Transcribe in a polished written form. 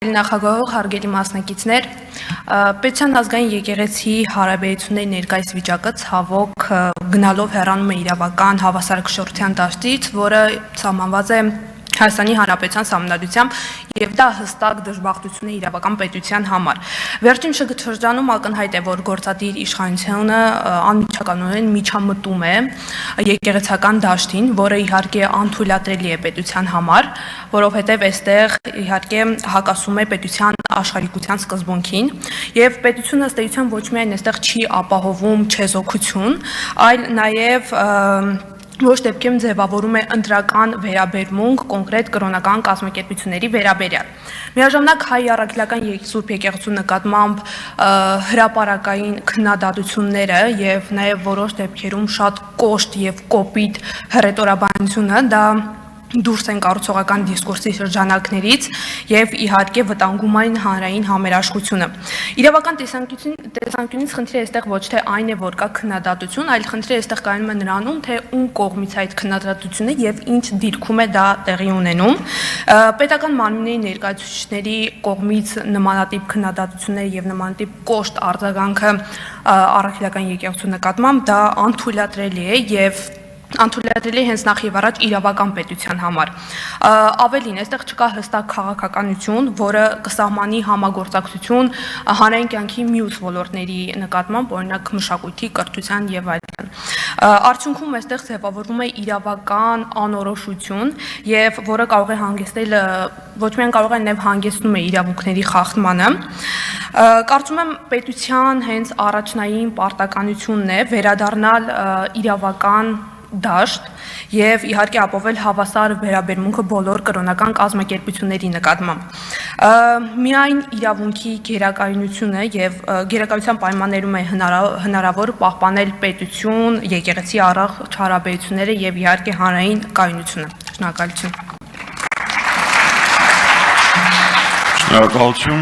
Նախագահող հարգելի մասնակիցներ, պետության ազգային եկեղեցի հարաբերությունների ներկայիս վիճակը ցավոք գնալով հեռանում է իրավական հավասարակշռության դաշտից, որը սահմանված է Հայաստանի Հանրապետության սահմանադրությամբ եւ դա հստակ դժբախտություն է իրավական պետության համար։ Վերջին շրջանում ակնհայտ է, որ գործադիր իշխանությունը անմիջականորեն միջամտում է եկեղեցական դաշտին, որը իհարկե անթույլատրելի է պետության համար, որովհետեւ այստեղ իհարկե հակասում է պետության աշխարհիկության սկզբունքին եւ պետությունը ըստ էության ոչ միայն այստեղ չի ապահովում չեզոքություն, այլ նաեւ ոչ դեպքերում ձևավորում է ընտրական վերաբերմունք կոնկրետ կրոնական կազմակերպությունների վերաբերյալ։ Միաժամանակ հայ առաքելական Սուրբ Եկեղեցու նկատմամբ հրապարակային քննադատությունները եւ նաեւ որոշ դեպքերում շատ կոշտ եւ կոպիտ հռետորաբանությունը դա դուրս են կառուցողական դիսկուրսի շրջանակներից եւ իհարկե վտանգում այն հանրային համերաշխությունը։ Իրավական տեսանկյունից խնդիրը այստեղ ոչ թե այն է, որ կա քննադատություն, այլ խնդիրը այստեղ կայանում է նրանում, թե ում կողմից այդ քննադատությունը եւ ինչ դիրքում է դա տեղի ունենում։ Պետական մարմինների ներկայացուցիչների կողմից նմանատիպ քննադատությունները եւ նմանատիպ կոշտ արձագանքը առաքելական եկեղեցու նկատմամբ դա անթույլատրելի է եւ անթույլատրելի հենց նախ եւ առաջ իրավական պետության համար։ Ավելին, այստեղ չկա հստակ քաղաքականություն, որը կսահմանի համագործակցություն հանրային կյանքի մյուս ոլորտների նկատմամբ, օրինակ մշակույթի, կրթության եւ այլն։ Արդյունքում այստեղ ձևավորվում է իրավական անորոշություն եւ որը կարող է հանգեցնել ոչ միայն կարող է նաեւ հանգեցնում է իրավունքների խախտմանը։ Կարծում եմ պետության հենց առաջնային պարտականությունն է վերադառնալ իրավական դաշտ եւ իհարկե ապահովել հավասար վերաբերմունքը բոլոր կրոնական կազմակերպությունների նկատմամբ։ Միայն իրավունքի գերակայունությունը եւ գերակայության պայմաններում է հնարավոր պահպանել պետություն, եկեղեցի առողջ հարաբերությունները եւ իհարկե հանրային կայունությունը։ Շնորհակալություն։ Շնորհակալություն։